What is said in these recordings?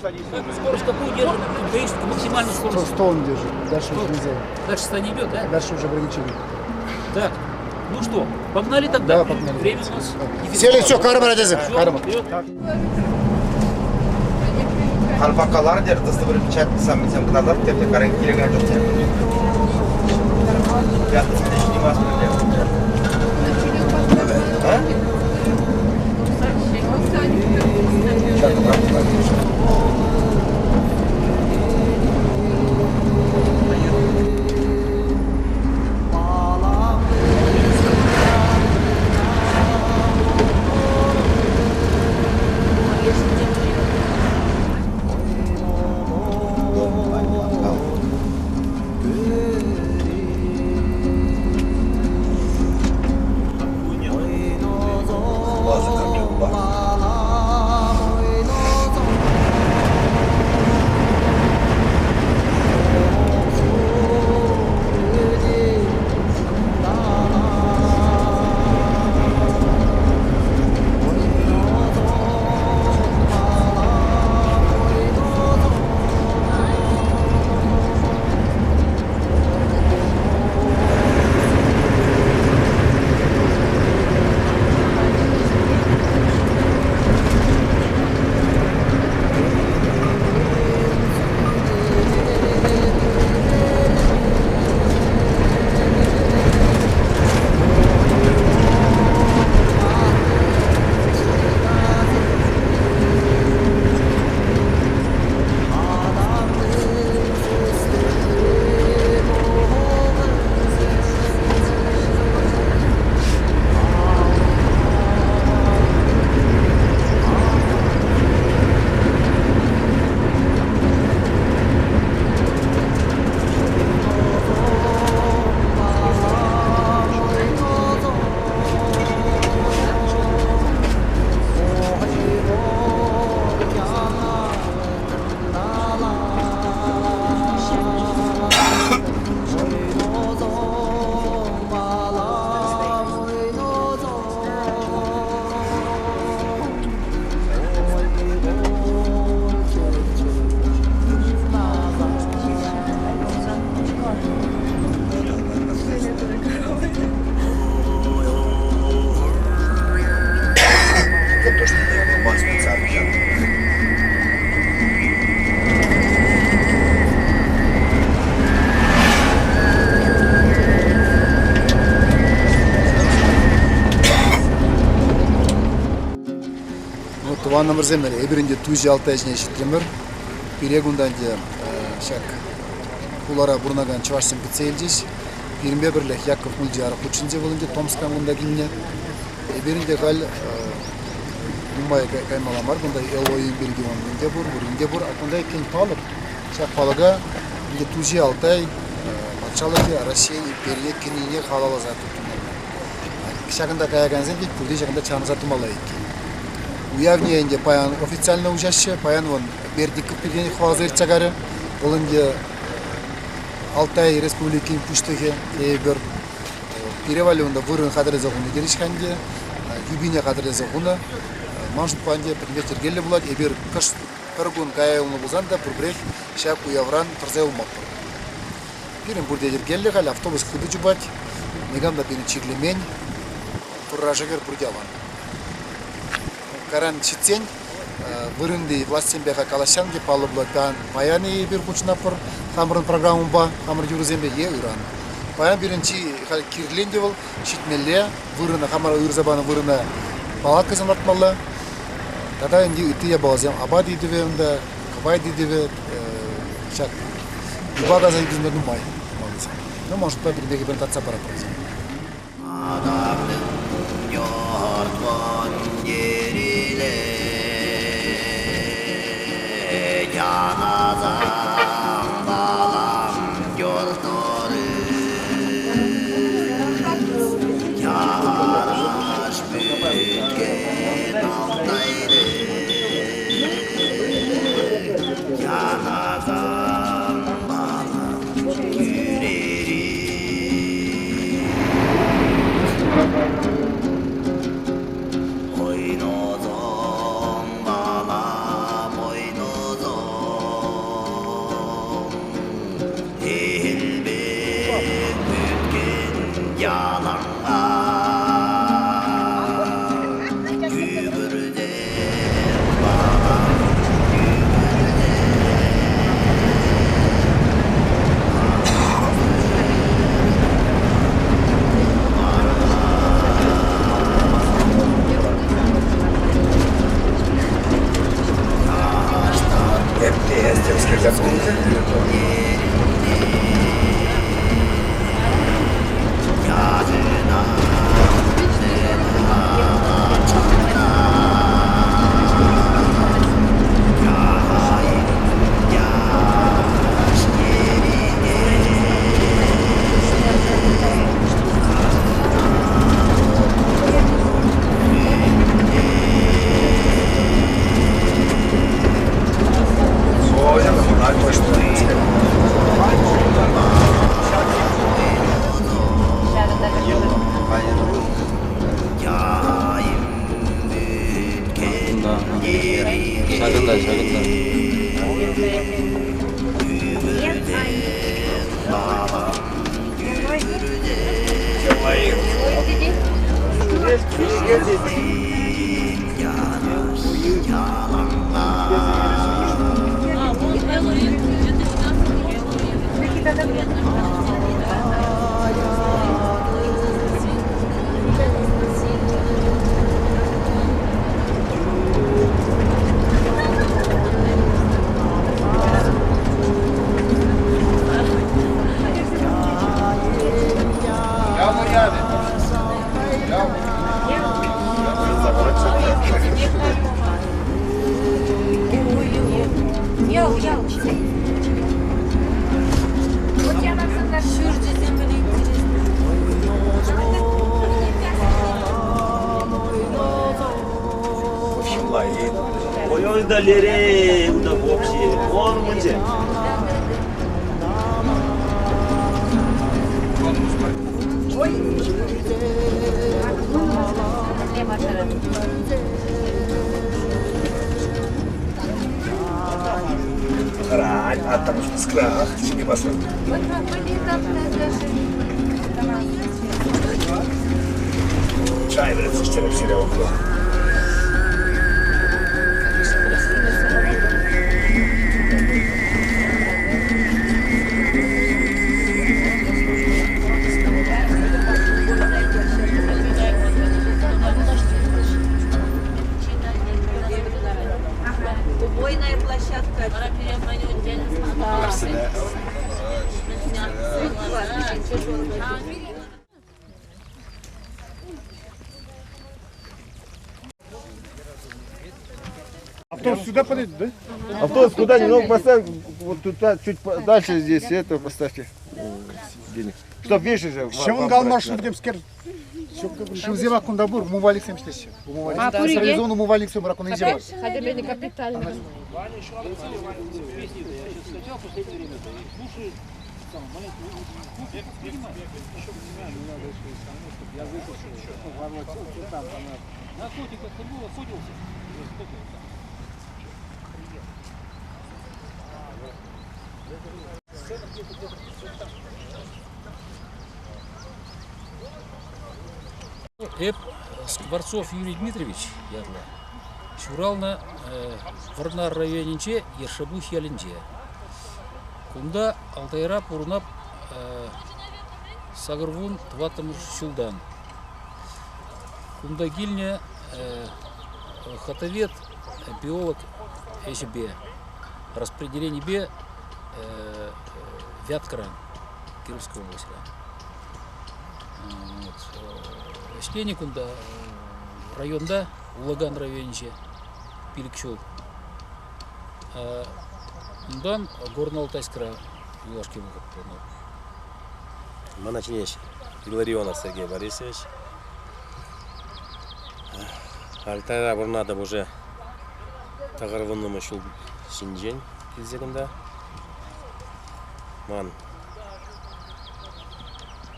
Скорость какую держит? Гаишник максимальную скорость. 100 он держит. Дальше уже нельзя. Дальше 100 не идет, да? Дальше уже ограничение. Так, ну что, погнали тогда? Да, погнали. Время у нас. Сели, все, карма радезем. Карма. Kalpakalar der, достопримечательности самые тем каналар, те карен килограмм до тем. Я тут не вас проблем. А? Сейчас правда. Туан номер землер, эбиринде тузи алтайжне ишитлемер, перегундан де шак улара бурнаган чувашсен пиццельдис, пирмбе бирлех Яков Мульдияров учинде болынде Томскан гунда гилне, эбиринде гал Мумбай каймаламар гунда Элои биргион гунде бур, акунда кен палып, шак палага инде тузи алтай патшалыгы Россия империя кенине халала заты. Шагында каяганзен дит, пурди шагында чанза тумала икки. Уявне инде паян официально ужаще, паян вон бердиков пиргени хвазыр чагары, олынде Алтай Республикин пуштыге бер перевалионда вырын кадыры загуны керишканде, юбине кадыры загуны, маншут панде предметер гелле булат, эбер кыш кыргун каяуны булзанда пурбрех шак уявран тырзай улмак. Пирин бурдедер гелле гал автобус кыды жубат, негамда пирин чиглемень, турражагер бурдяван. Каран читсен, вырынды властен бега калашанге палыблатан, паяны бир кучнапыр, хамрын программба, хамрын юрзембе е уран. Паян биринчи кирленде был, шитмелле, вырына хамара юрзабаны вырына палатка занатмалы. Тогда инди ития базем абади дивенда, кабай диве, шак. Ибага за игры думай. Ну может быть беги бентаться пара проза. 작은다 작은다. Oyundaleri bu da bu şey. On munce. Рань, а там в скрах, тебе посмотри. Чай врется, что я все равно. Убойная площадка. Автобус сюда подойдет, да? Автобус куда немного поставь, вот туда, чуть дальше здесь, это поставьте денег. Чтоб вещи же. Шевунгал маршрут демскер. Шевзева кундабур, мувалик семштеши. Саризону мувалик сем ракун изева. Хадерлени капитально. Эп Скворцов Юрий Дмитриевич ярлы. Шурална Варнар районинче Ершабух ялинче. Кунда Алтайра пурнап Сагарвун Тватамуш Шулдан. Кунда гильня хатовед биолог СБ. Распределение Б Вяткран Кировской области. Штени кунда районда Улаган районинче Пиликшул. Мдан Горно-Алтайскра Юлашки выход. Маначнеш Илларионов Сергей Борисович. Алтайра бурнада уже тағырвынным шул шинжен кезегінде. Ман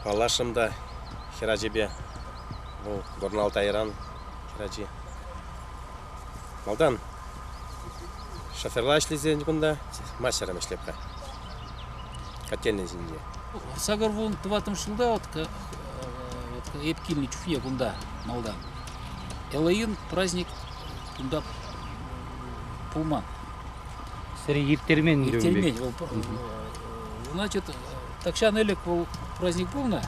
палашымда хиражебе бұл Горно-Алтайран хиражи. Малдан шоферлар ішлезен күнда мастером ішлепқа. Котельный зинде. сагар вон 20 жылда вот эпкильный чуфне кунда малдан. Элаин праздник кунда пулман. Сыры ертермен Ертермен. Значит, такшан элек был праздник полна.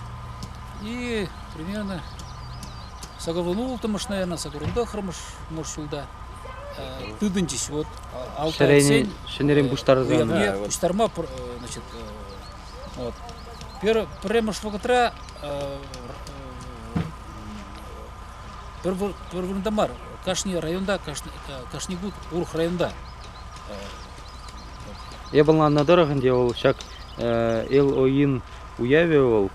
И примерно сагарвон ултымыш, наверное, сагарвонда храмыш, может, сюда. Тыдынчись, вот Алтай Шенерен буштарзан. Мне буштарма, значит, вот. Премыш вагатра Первындамар, Кашни районда, Кашни гуд, Урх районда. Я был на дорогінде ол шак ел ойын уяве ол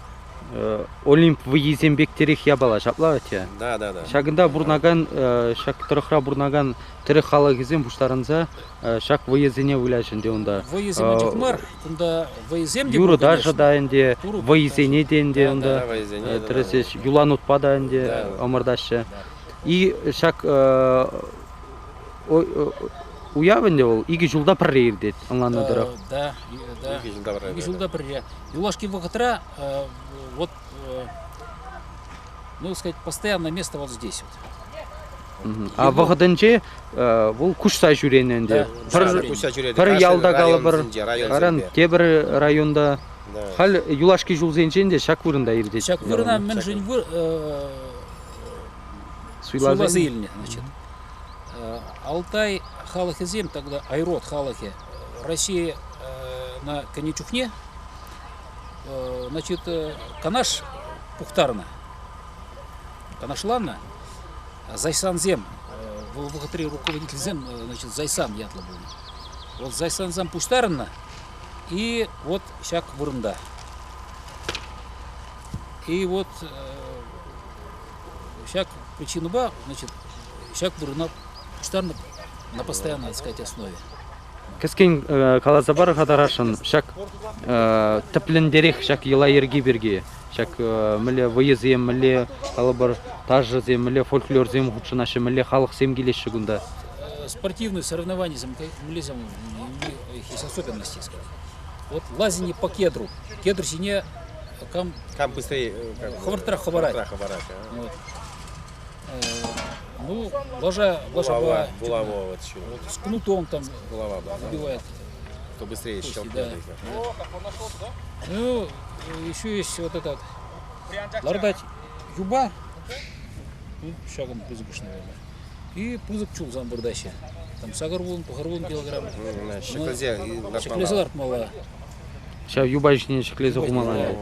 Олимп выезембектерих я бала шапла те. Да. Шагында бурнаган шак тұрықра бурнаган тірі халық езем буштарынса шак выезене уйлашынде онда. Выеземе жекмар, онда выезем де Юру даже да энде, выезене де энде онда. Выезене. Тіресеш юлан утпа да энде омырдашы. И шак уявенде ол иги жылда піррейір дед, аңланы дырық. Да. Иги жылда піррейір. Юлашки вагатра, вот, ну, сказать, постоянное место вот здесь вот. А вағыдынче бұл күшса жүренінде. Бір ялда қалы бір, қаран тебір районда. Хал юлашки жылзенченде шак вырында ерде. Шак вырына мен жын Суйлазы еліне, значит. Алтай халахи зем, тогда Айрод халахи. Россия на Конечухне, значит, Канаш Пухтарна, Канашланна, Зайсан зем, в вахатре руководитель зем, значит, Зайсан ятла был. Вот Зайсан зем Пухтарна и вот шак вырында. И вот шак причина ба, значит, шак вырына Пухтарна на постоянной, так сказать, основе. Кескен калазабар хадарашын шак тіпліндерек шак ела ерге берге. Шак мілі выезем, мілі қалыбыр тажы зем, мілі фольклор зем худшынашы, мілі халық зем келеші күнда. Спортивные соревнования, есть особенности, сказать. Вот лазение по кедру. Кедр сине Кам быстрее. Хавартра хабарать. Вот. Ну, ложа Булава, вот, с кнутом там убивает. Кто быстрее Да. Ну, еще есть вот этот лардать юба, шагом пузык, наверное. И пузык чулзан бурдаща. Там сагарвун, пухарвун килограмм. Шеклезалар мала. Ша юбайшне шеклезі ғумалады.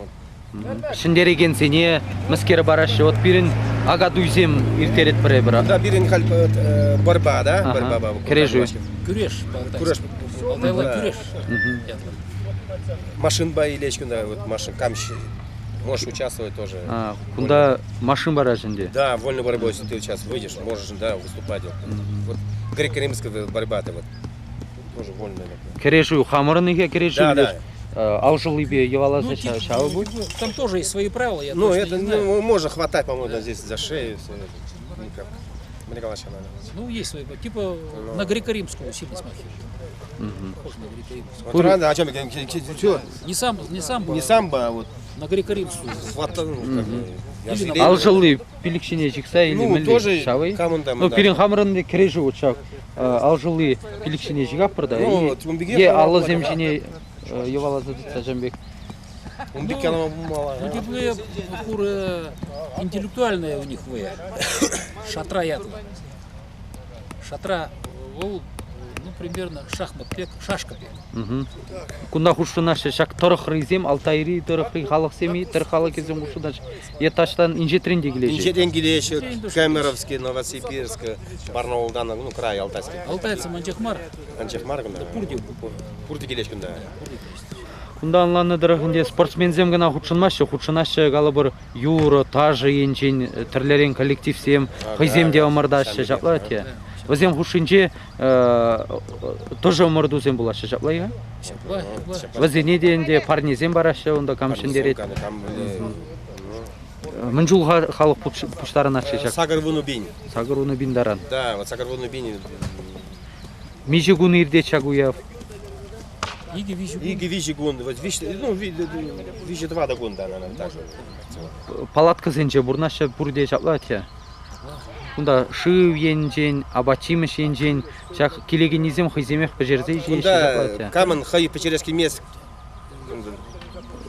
Шындереген сене мәскері барашы, от бірін ага дуйзем иртерет бірі. Да, бірін борьба, да? Борьба. Кережу. Күреш. Алтайлар күреш. Машин ба или да, вот машин камщи. Можешь участвовать тоже. Кунда машин барашынде. Да, вольной борьбой, если ты сейчас выйдешь, можешь, да, выступать. Вот греко-римская борьба-то вот тоже вольная. Кережу, хамырыныге кережу. Да. Алжылы бе евалазы шалы будет? Там тоже есть свои правила, я ну, точно это не знаю. можно хватать, по-моему, здесь за шею. Все это. Никак. Ну, есть свои, типа на греко-римскую сильно смахивает. Похож на греко-римскую. Вот рано, о чем? Не самбо, а вот на греко-римскую. Алжылы пилікшіне жікса или ну, тоже шалы? Там, Ну, перен хамырынды кережу учак. Алжылы пилікшіне жігап бірді. Ну, Е алы земжіне евалазы дытса жамбек. Он беканова мало. Ну, типа, куры интеллектуальные у них вы. Шатра ятла. Шатра, ну, примерно шахмат-пек, шашка-пек. Кунда хушынашы шак тұрықры зем, алтайри тұрықры халық семи, тұр халық езем хушынашы. Еташтан инжетренде келеші. Инжетрен келеші, Кемеровский, Новосибирск, Барнаулдан, ну, край алтайский. Алтайцы Манчахмар. Манчахмар, да. Пурди келеші, да. Кунда анланы дырығынде спортсмензем гына худшынмашы, худшынашы галы бір юры, тажы енчен, түрлерен коллектив сем, хыземде омырдашы жаплай те. Өзем хушинче тоже омырду зем булашы жаплай га? Өзене дейінде парнезем барашы, онда камшындерет. Мынжул халық пуштарын ақшы жақ. Сагарвуну бин. Сагарвуну бин даран. Да, вот Сагарвуну бин. Межигун ирде чагуяв. Иги вижу. Иги вижу гунда, вот вижу 2 до гунда, наверное, так же. Палатка зенче бурнаша бурде жаплат я. Кунда шыв енжен, абачимыш енжен, шак келеген изем хайземех пожерзе жейші жаплат Кунда я. камен хай печерский мест.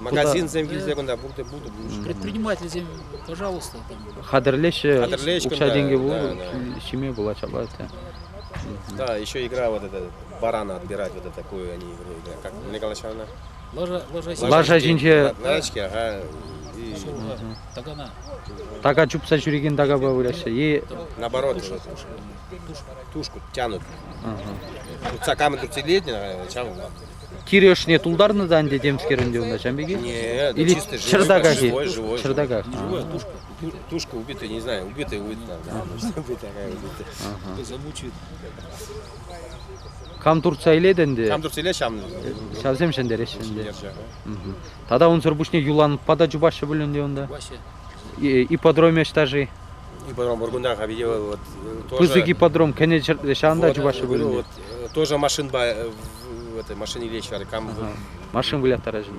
Магазин земгилзе кунда буду. Предприниматель земли, пожалуйста. Хадырлеше, Хадырлеш укша кунда, деньги да, был, да. шиме была жаплат я. Да, еще игра вот эта, барана отбирать, вот это такую они игру играют. Как Николай Иванович? Лажа жинче, На очке, ага. И Тагана. тага чупса жүреген тага бавыряшы. И наоборот, вот, тушку тянут. Тут камен трехлетний, тянут. кирешне тулдарны да анде демскерінде онда жамбеге? Нет, Или чисто чердага живой. Чердага. Живая тушка. Тушка убитая, не знаю, убитая. Да, убитая. Замучает. Кам Турция иледенде. Там турцеле шам. Шавзем шендерешенде. Тада он сорбушне юлан пада жубашы бүлінде онда. Вася. Ипподроме штажи. И потом Бургунда видел вот Пызык ипподром кене шанда жубашы вот, бүлінде. тоже машин в этой машине лечили, Машин вылят таражын.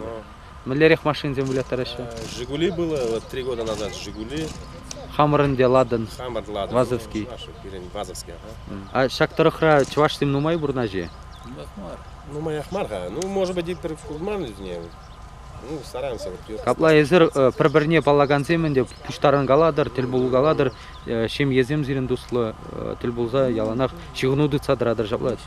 Миллерех машин зем вылят тарашы. Жигули было вот 3 года назад. Жигули, Хамрынде ладын. Хаммер, ладно. Вазовский. Вазовский, ага. А шактарыхра чувашсым нумай бурнажи. Махмар. Ну, моя хмарха. Ну, может быть, и перекурман не. Ну, стараемся. Вот, Капла езер пір-біріне балаганземінде пуштарын галадыр, тіл бұл галадыр, шем езем зирен дуслы тіл болза яланақ шығынуды цадырадыр жаплады.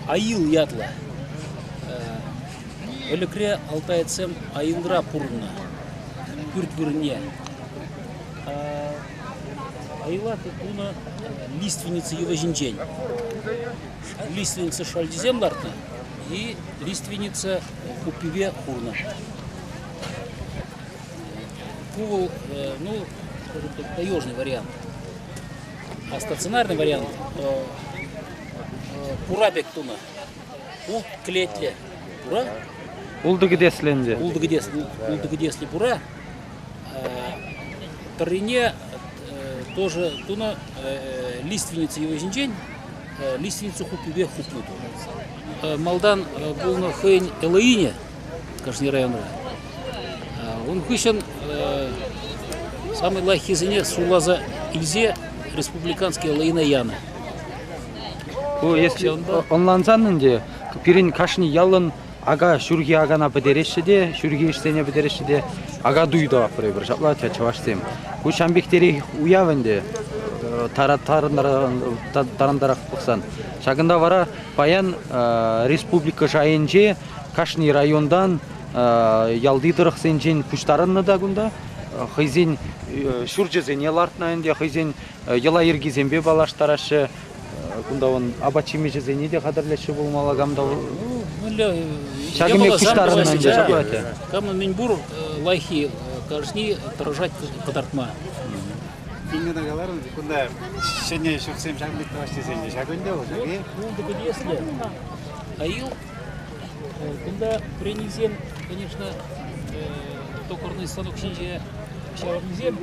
Айыл ятла. Өлікре алтайцем айылра пурна. Күрт вырне. Айла туна лиственница еважинчень. Лиственница шальдизем лартна и лиственница купиве хурна. Кувал, ну, скажем так, таежный вариант. А стационарный вариант пурабек туна. У клетле пура. Улдығы десленде. Улдыгдесли пура. Тарине тоже туна лиственница его зинчень, лиственница хупиве хупуту. Малдан был на хейн Элаине, каждый район. Он хыщен самый лайхий зине сулаза Ильзе республиканский Элаина Яна. Если онланзанынде пирин кашни ялын ага шурги агана бедереші де, шурги іштене бедереші де, ага дуйда апыры бір жаплады чавашсем. Бұл шамбектері уявынде тарандарақ бұқсан. Шағында вара баян республика жайынже кашни райондан ялдидырық сенжен пұштарынны да күнда. Хайзен шуржезен елартнайынде, хайзен ела ергізенбе балаштарашы. Кунда он абачиме жезене де қадырлеші болмалагамда. Шагымек пұштарыннан де жаплады. Камын менбур лайхи каждый поражать подартма. Кингена галарын кунда шене шурсем шагмек таваштезенде шагынде ол жаге. Если аил, кунда принесем, конечно, токарный станок синже шаварнизем.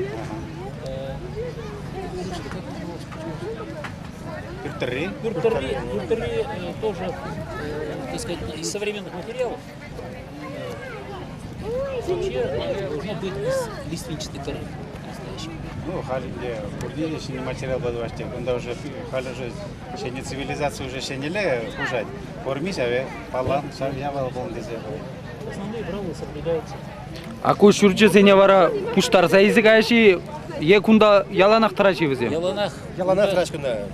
Гуртарли тоже, так сказать, из современных материалов. Вообще должно быть из лиственничной коры. Ну, халинде бурдили шене материал бадваште. Кунда уже хали уже шене цивилизация уже шенеле хужать. Формись аве палан шам явал бон дезе. Основные правила соблюдаются. Аку шуржезене вара пуштар заизык айши е кунда яланақ тараши бізем. Яланах. Яланах рачкында.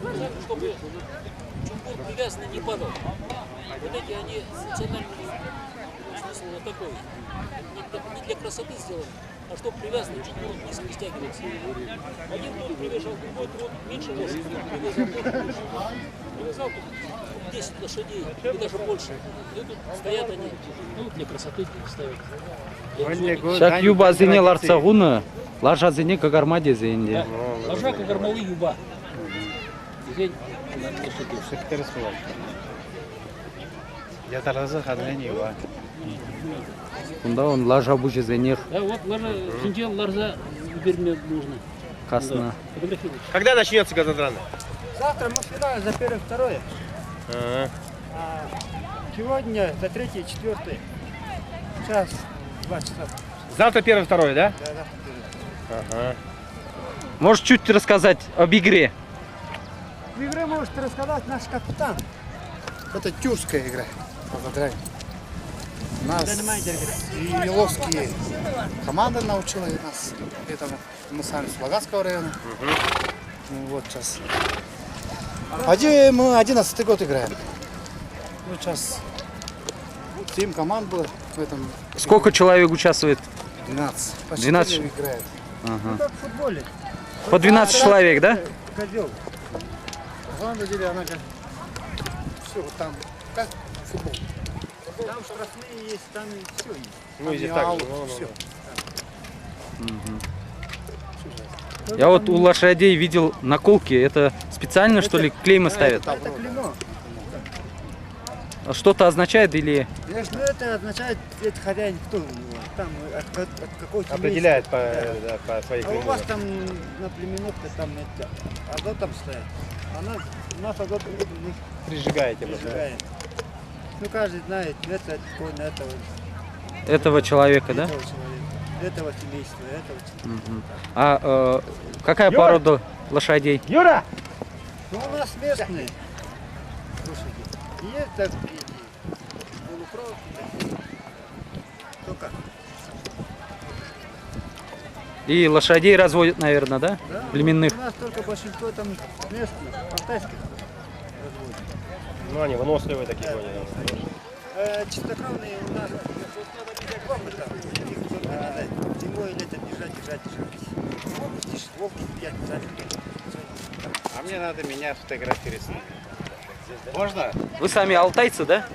привязаны, не падал. Вот эти, они национальный смысл вот такой. Не для красоты сделаны, а чтобы привязаны, чуть не низко стягиваться. Один тут привязал, другой тут меньше лошадь. Привязал тут 10 лошадей, и даже больше. И тут стоят они, ну, для красоты ставят. Шак юба зене ларцагуны, лажа зене кагармаде зенде. Ложа как армалы юба. Дизайн. Я таразы хадмени ва. Кунда он лажа бужи зенех Да, вот ложа, кинжал ларза берме нужно. касна. Фотографируй. Когда начнется газодрана? Завтра мы финал за первое, второе. А сегодня за третье, четвертое. Час, 2 часа. Завтра первый, второй, да? Да, да. Ага. Можешь чуть рассказать об игре? В игре может рассказать наш капитан. Это тюркская игра. Благодарю. Нас Занимаете игры. Еловские команда научила нас этому. Мы сами с Лаганского района. Ну вот сейчас. Мы 11-й год играем. Ну сейчас 7 команд было в этом. Сколько человек участвует? 12. Почти 12. играет. Ага. Как в футболе. По 12 человек, да? Козел. На самом деле она как все вот там как футбол. Там штрафные есть, там все есть. Ну, здесь Там так аут, же. всё. Я вот у лошадей видел наколки. Это специально, что ли, клеймы ставят? Это клеймо. Что-то означает или... Ну, это означает, это хозяин кто у него. Там от какой-то Определяет по, Да. да, по своей А у вас клеймовке. там на племенах-то там это, азот там стоит. У нас азот мы Прижигаете просто. сжигаем. Ну каждый знает, это конь этого человека, да? этого человека, этого семейства, этого человека. Мгм. А какая порода лошадей? Юра! Ну у нас местные лошади. И есть так эти полукровки. Только. И лошадей разводят, наверное, да? Да, Племенных. у нас только большинство там местных, алтайских разводят. Ну, они выносливые такие кони. Чистокровные у нас вот надо быть аккуратно там. Зимой и летом держать. Видишь, волки едят сами. А мне надо меня фотографировать. Можно? Вы сами алтайцы, да?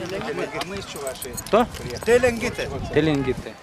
А мы из Чувашии. Кто? Теленгиты. Теленгиты.